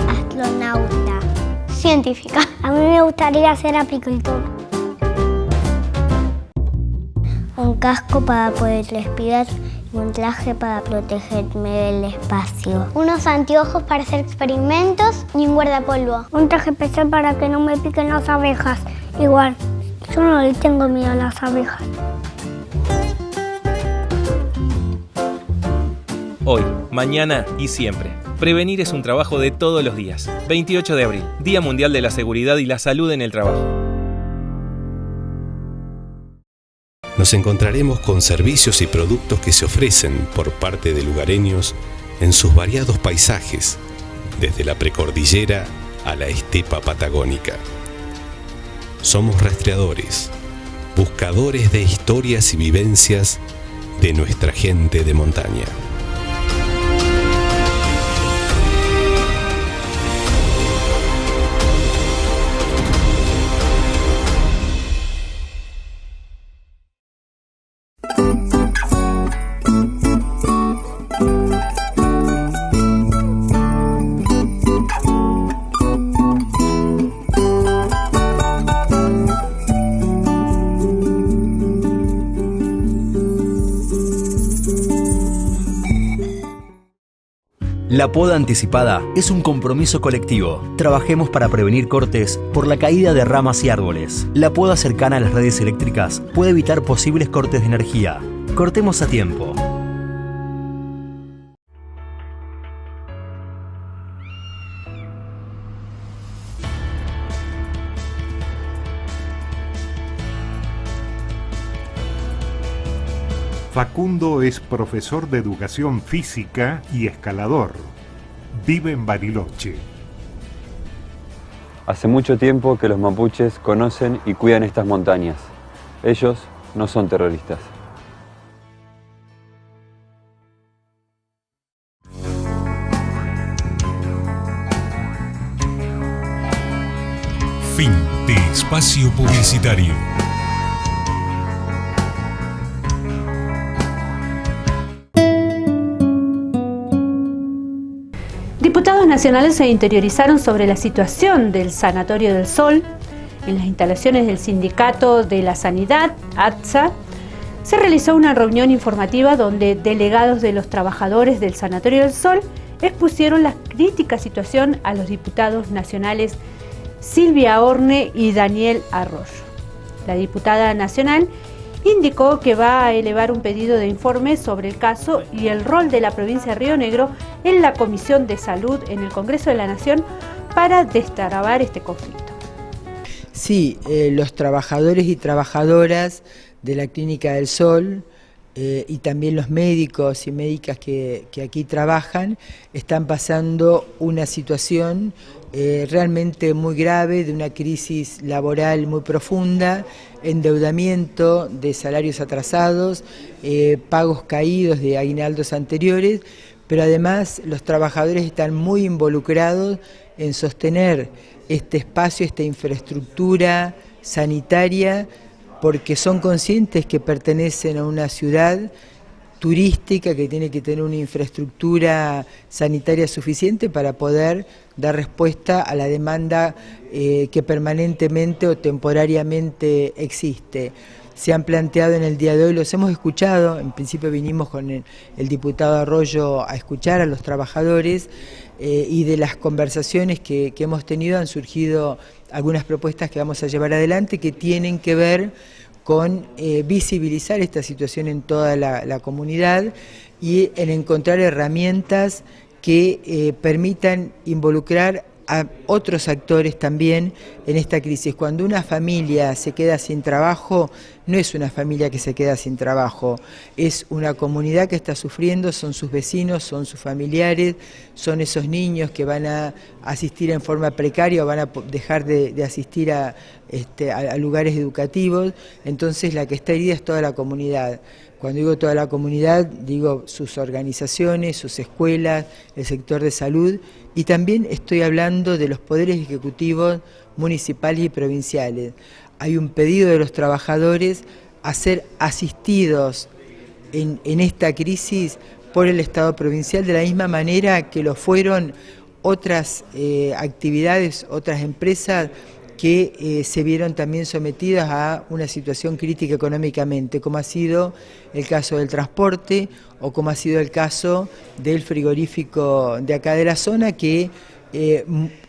Astronauta. Científica. A mí me gustaría ser apicultor. Un casco para poder respirar y un traje para protegerme del espacio. Unos anteojos para hacer experimentos y un guardapolvo. Un traje especial para que no me piquen las abejas. Igual, yo no le tengo miedo a las abejas. Hoy, mañana y siempre. Prevenir es un trabajo de todos los días. 28 de abril, Día Mundial de la Seguridad y la Salud en el Trabajo. Nos encontraremos con servicios y productos que se ofrecen por parte de lugareños en sus variados paisajes, desde la precordillera a la estepa patagónica. Somos rastreadores, buscadores de historias y vivencias de nuestra gente de montaña. La poda anticipada es un compromiso colectivo. Trabajemos para prevenir cortes por la caída de ramas y árboles. La poda cercana a las redes eléctricas puede evitar posibles cortes de energía. Cortemos a tiempo. Facundo es profesor de educación física y escalador. Vive en Bariloche. Hace mucho tiempo que los mapuches conocen y cuidan estas montañas. Ellos no son terroristas. Fin de espacio publicitario. Diputados nacionales se interiorizaron sobre la situación del Sanatorio del Sol. En las instalaciones del Sindicato de la Sanidad, ATSA, se realizó una reunión informativa donde delegados de los trabajadores del Sanatorio del Sol expusieron la crítica situación a los diputados nacionales Silvia Orne y Daniel Arroyo. La diputada nacional indicó que va a elevar un pedido de informe sobre el caso y el rol de la provincia de Río Negro en la Comisión de Salud en el Congreso de la Nación para destrabar este conflicto. Sí, los trabajadores y trabajadoras de la Clínica del Sol y también los médicos y médicas que aquí trabajan están pasando una situación realmente muy grave, de una crisis laboral muy profunda, endeudamiento de salarios atrasados, pagos caídos de aguinaldos anteriores, pero además los trabajadores están muy involucrados en sostener este espacio, esta infraestructura sanitaria porque son conscientes que pertenecen a una ciudad turística que tiene que tener una infraestructura sanitaria suficiente para poder dar respuesta a la demanda que permanentemente o temporariamente existe. Se han planteado en el día de hoy, los hemos escuchado, en principio vinimos con el diputado Arroyo a escuchar a los trabajadores y de las conversaciones que hemos tenido han surgido algunas propuestas que vamos a llevar adelante que tienen que ver con visibilizar esta situación en toda la comunidad y en encontrar herramientas que permitan involucrar a otros actores también en esta crisis. Cuando una familia se queda sin trabajo, no es una familia que se queda sin trabajo, es una comunidad que está sufriendo, son sus vecinos, son sus familiares, son esos niños que van a asistir en forma precaria o van a dejar de asistir a lugares educativos. Entonces la que está herida es toda la comunidad. Cuando digo toda la comunidad, digo sus organizaciones, sus escuelas, el sector de salud, y también estoy hablando de los poderes ejecutivos municipales y provinciales. Hay un pedido de los trabajadores a ser asistidos en esta crisis por el Estado provincial, de la misma manera que lo fueron otras actividades, otras empresas que se vieron también sometidas a una situación crítica económicamente, como ha sido el caso del transporte o como ha sido el caso del frigorífico de acá de la zona, que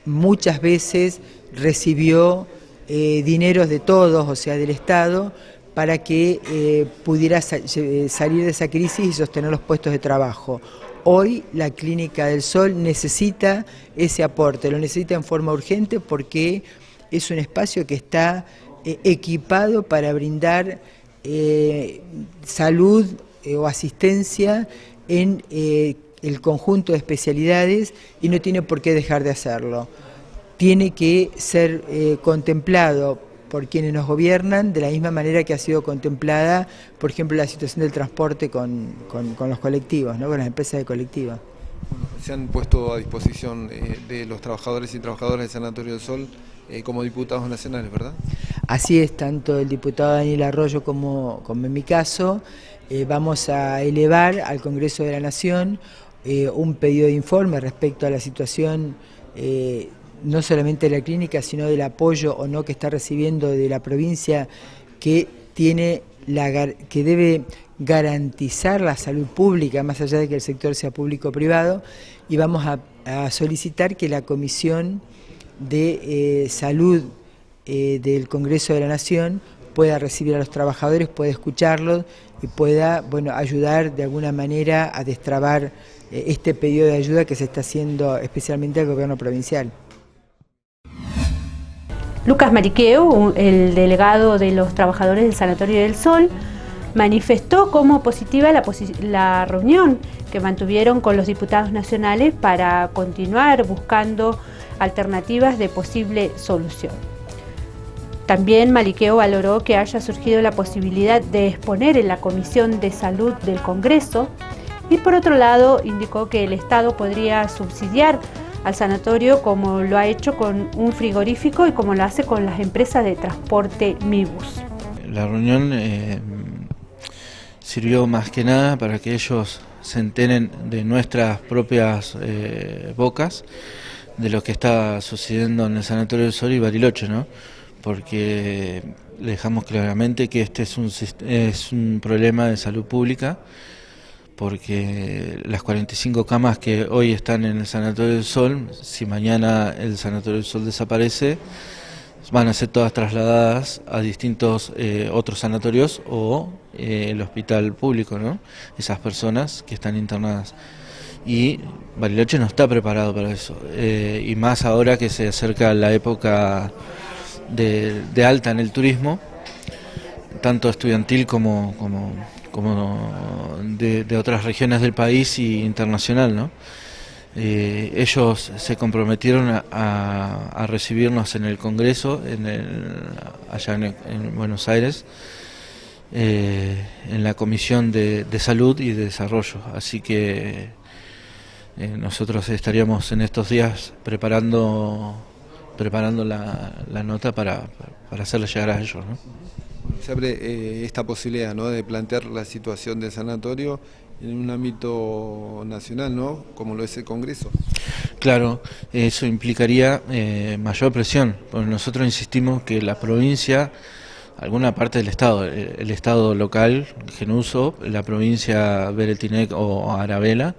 muchas veces recibió dineros de todos, o sea, del Estado, para que pudiera salir de esa crisis y sostener los puestos de trabajo. Hoy la Clínica del Sol necesita ese aporte, lo necesita en forma urgente porque es un espacio que está equipado para brindar salud o asistencia en el conjunto de especialidades y no tiene por qué dejar de hacerlo. Tiene que ser contemplado por quienes nos gobiernan de la misma manera que ha sido contemplada, por ejemplo, la situación del transporte con los colectivos, ¿no? Con las empresas de colectivos. Se han puesto a disposición de los trabajadores y trabajadoras del Sanatorio del Sol como diputados nacionales, ¿verdad? Así es, tanto el diputado Daniel Arroyo como en mi caso, vamos a elevar al Congreso de la Nación un pedido de informe respecto a la situación no solamente de la clínica, sino del apoyo o no que está recibiendo de la provincia, que debe garantizar la salud pública, más allá de que el sector sea público o privado, y vamos a solicitar que la Comisión de Salud del Congreso de la Nación pueda recibir a los trabajadores, pueda escucharlos y pueda, bueno, ayudar de alguna manera a destrabar este pedido de ayuda que se está haciendo especialmente al gobierno provincial. Lucas Mariqueo, el delegado de los trabajadores del Sanatorio del Sol, manifestó como positiva la reunión que mantuvieron con los diputados nacionales para continuar buscando alternativas de posible solución. También Mariqueo valoró que haya surgido la posibilidad de exponer en la Comisión de Salud del Congreso y por otro lado indicó que el Estado podría subsidiar al sanatorio como lo ha hecho con un frigorífico y como lo hace con las empresas de transporte Mibus. La reunión sirvió más que nada para que ellos se enteren de nuestras propias bocas de lo que está sucediendo en el Sanatorio del Sol y Bariloche, ¿no? Porque le dejamos claramente que este es un problema de salud pública, porque las 45 camas que hoy están en el Sanatorio del Sol, si mañana el Sanatorio del Sol desaparece, van a ser todas trasladadas a distintos otros sanatorios o el hospital público, ¿no? Esas personas que están internadas. Y Bariloche no está preparado para eso, y más ahora que se acerca la época de alta en el turismo, tanto estudiantil como de otras regiones del país y internacional, ¿no? Ellos se comprometieron a recibirnos en el Congreso, allá en Buenos Aires, en la Comisión de Salud y de Desarrollo, así que nosotros estaríamos en estos días preparando la nota para hacerla llegar a ellos, ¿no? Se abre esta posibilidad, ¿no?, de plantear la situación del sanatorio en un ámbito nacional, ¿no?, como lo es el Congreso. Claro, eso implicaría mayor presión, porque nosotros insistimos que la provincia, alguna parte del Estado, el Estado local, Genuso, la provincia Beretinec o Arabela,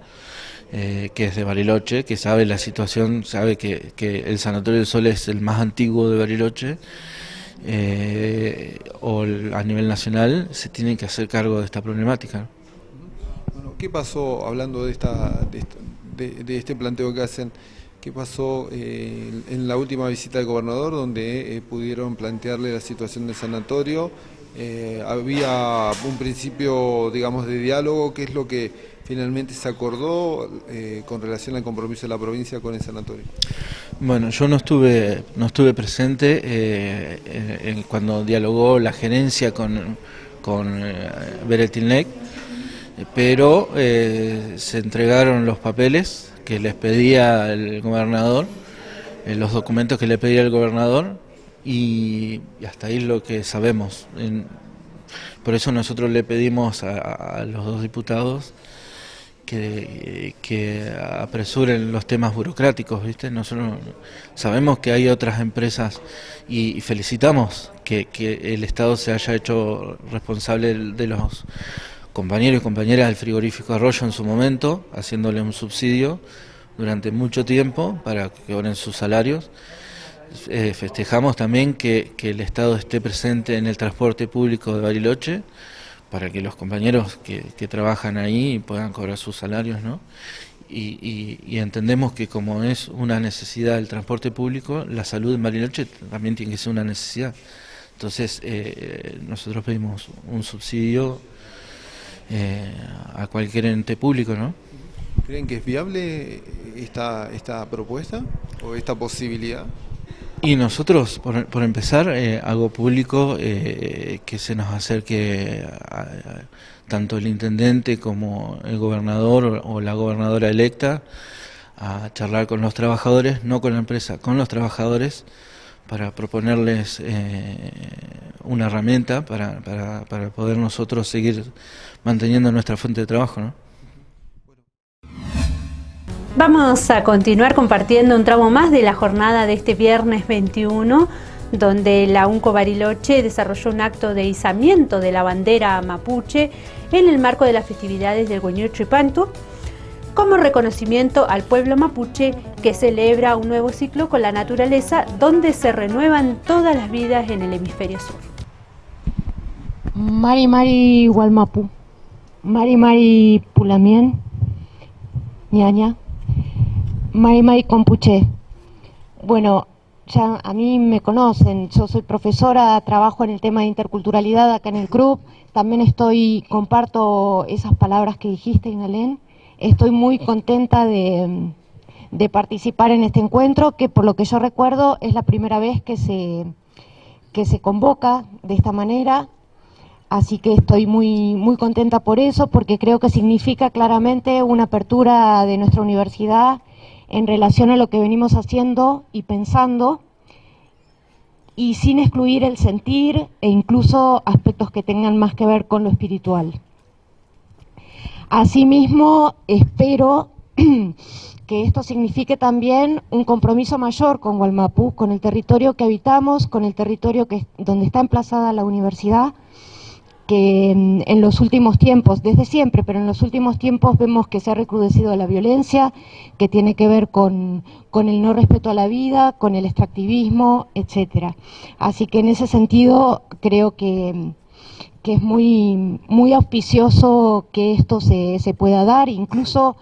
que es de Bariloche, que sabe la situación, sabe que el Sanatorio del Sol es el más antiguo de Bariloche, a nivel nacional se tienen que hacer cargo de esta problemática. Bueno, ¿qué pasó, hablando de este planteo que hacen, qué pasó en la última visita del gobernador, donde pudieron plantearle la situación del sanatorio? Había un principio, digamos, de diálogo. ¿Qué es lo que finalmente se acordó con relación al compromiso de la provincia con el sanatorio? Bueno, yo no estuve presente cuando dialogó la gerencia con Beretinec, pero se entregaron los papeles que les pedía el gobernador, los documentos que le pedía el gobernador, y hasta ahí lo que sabemos. Por eso nosotros le pedimos a los dos diputados que apresuren los temas burocráticos, ¿viste? Nosotros sabemos que hay otras empresas y felicitamos que el Estado se haya hecho responsable de los compañeros y compañeras del frigorífico Arroyo en su momento, haciéndole un subsidio durante mucho tiempo para que cobren sus salarios. Festejamos también que el Estado esté presente en el transporte público de Bariloche, para que los compañeros que trabajan ahí puedan cobrar sus salarios, ¿no? Y entendemos que como es una necesidad del transporte público, la salud en Bariloche también tiene que ser una necesidad. Entonces nosotros pedimos un subsidio a cualquier ente público, ¿no? ¿Creen que es viable esta propuesta o esta posibilidad? Y nosotros, por empezar, hago público que se nos acerque tanto el intendente como el gobernador o la gobernadora electa a charlar con los trabajadores, no con la empresa, con los trabajadores, para proponerles una herramienta para poder nosotros seguir manteniendo nuestra fuente de trabajo, ¿no? Vamos a continuar compartiendo un tramo más de la jornada de este viernes 21, donde la UNCO Bariloche desarrolló un acto de izamiento de la bandera mapuche en el marco de las festividades del Hueñuchipantu, como reconocimiento al pueblo mapuche que celebra un nuevo ciclo con la naturaleza, donde se renuevan todas las vidas en el hemisferio sur. Mari Mari Gualmapu, Mari Mari Pulamien, Ñaña, Mari Mari Compuche. Bueno, ya a mí me conocen, yo soy profesora, trabajo en el tema de interculturalidad acá en el CRUB, también comparto esas palabras que dijiste, Inalén. Estoy muy contenta de participar en este encuentro, que por lo que yo recuerdo es la primera vez que se convoca de esta manera, así que estoy muy contenta por eso, porque creo que significa claramente una apertura de nuestra universidad en relación a lo que venimos haciendo y pensando, y sin excluir el sentir e incluso aspectos que tengan más que ver con lo espiritual. Asimismo, espero que esto signifique también un compromiso mayor con Gualmapu, con el territorio que habitamos, con el territorio donde está emplazada la universidad, que en los últimos tiempos, desde siempre, pero en los últimos tiempos vemos que se ha recrudecido la violencia, que tiene que ver con el no respeto a la vida, con el extractivismo, etcétera. Así que en ese sentido creo que es muy auspicioso que esto se pueda dar, incluso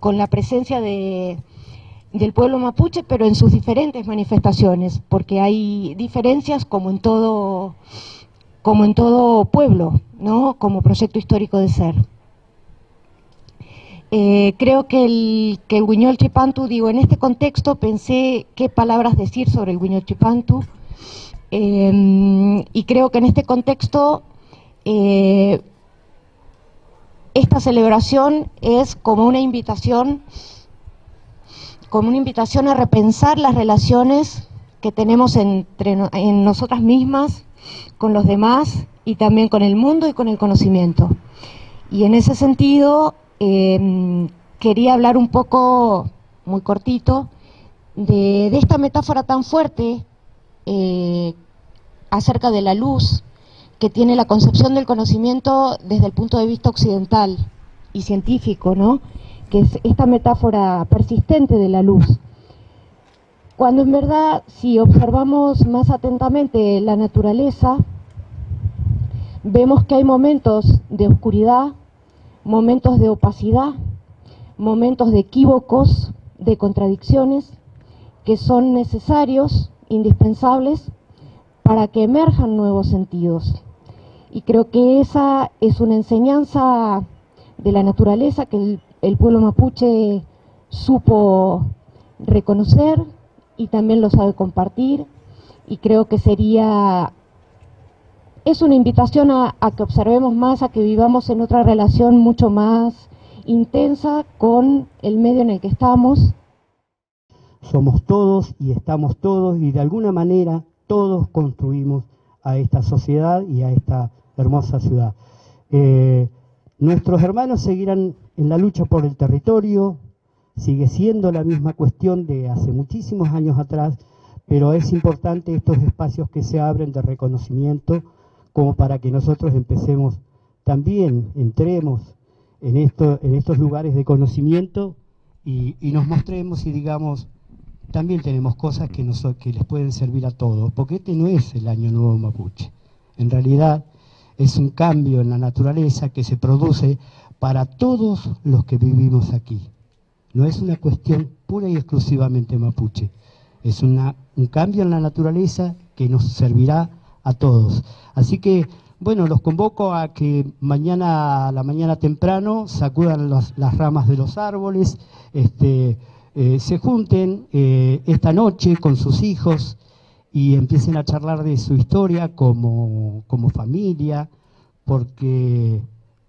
con la presencia del pueblo mapuche, pero en sus diferentes manifestaciones, porque hay diferencias como en todo pueblo, ¿no? Como proyecto histórico de ser. Creo que el Huiñolchipantu, en este contexto pensé qué palabras decir sobre el Huiñolchipantu, y creo que en este contexto esta celebración es como una invitación a repensar las relaciones que tenemos en nosotras mismas, con los demás y también con el mundo y con el conocimiento. Y en ese sentido quería hablar un poco, muy cortito, de esta metáfora tan fuerte acerca de la luz que tiene la concepción del conocimiento desde el punto de vista occidental y científico, ¿no? Que es esta metáfora persistente de la luz. Cuando en verdad, si observamos más atentamente la naturaleza, vemos que hay momentos de oscuridad, momentos de opacidad, momentos de equívocos, de contradicciones, que son necesarios, indispensables, para que emerjan nuevos sentidos. Y creo que esa es una enseñanza de la naturaleza que el pueblo mapuche supo reconocer y también lo sabe compartir, y creo que es una invitación a que observemos más, a que vivamos en otra relación mucho más intensa con el medio en el que estamos. Somos todos y estamos todos, y de alguna manera todos construimos a esta sociedad y a esta hermosa ciudad. Nuestros hermanos seguirán en la lucha por el territorio, sigue siendo la misma cuestión de hace muchísimos años atrás, pero es importante estos espacios que se abren de reconocimiento como para que nosotros empecemos también, entremos en estos lugares de conocimiento y nos mostremos y digamos, también tenemos cosas que les pueden servir a todos, porque este no es el Año Nuevo Mapuche. En realidad es un cambio en la naturaleza que se produce para todos los que vivimos aquí. No es una cuestión pura y exclusivamente mapuche. Es un cambio en la naturaleza que nos servirá a todos. Así que, bueno, los convoco a que a la mañana temprano sacudan las ramas de los árboles, se junten esta noche con sus hijos y empiecen a charlar de su historia como familia, porque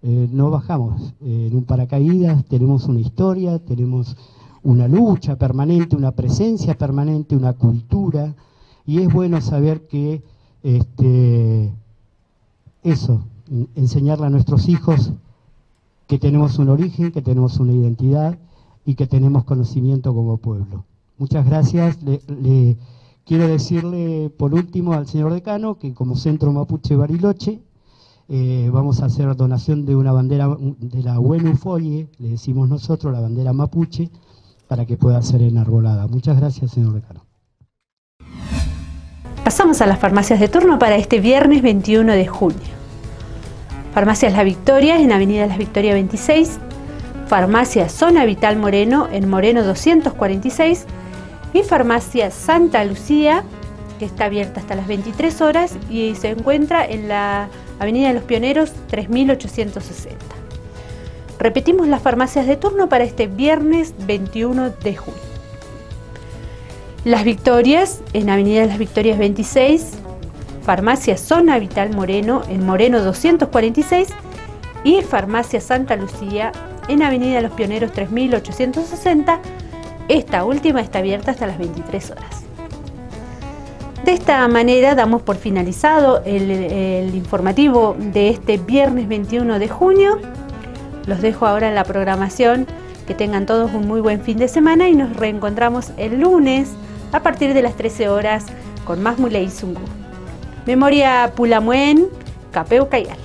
no bajamos en un paracaídas, tenemos una historia, tenemos una lucha permanente, una presencia permanente, una cultura, y es bueno saber que enseñarle a nuestros hijos que tenemos un origen, que tenemos una identidad y que tenemos conocimiento como pueblo. Muchas gracias. Le quiero decirle por último al señor decano que como Centro Mapuche Bariloche vamos a hacer donación de una bandera de la Wenufoye, le decimos nosotros, la bandera mapuche, para que pueda ser enarbolada. Muchas gracias, señor decano. Pasamos a las farmacias de turno para este viernes 21 de junio. Farmacias La Victoria en Avenida Las Victorias 26, Farmacia Zona Vital Moreno en Moreno 246 y Farmacia Santa Lucía, que está abierta hasta las 23 horas y se encuentra en la Avenida de los Pioneros 3860. Repetimos las farmacias de turno para este viernes 21 de junio. Las Victorias en Avenida Las Victorias 26, Farmacia Zona Vital Moreno en Moreno 246 y Farmacia Santa Lucía en Avenida de los Pioneros 3860. Esta última está abierta hasta las 23 horas. De esta manera damos por finalizado el informativo de este viernes 21 de junio. Los dejo ahora en la programación. Que tengan todos un muy buen fin de semana y nos reencontramos el lunes a partir de las 13 horas con más Muley Zungu. Memoria Pulamuen, Capeu Cayal.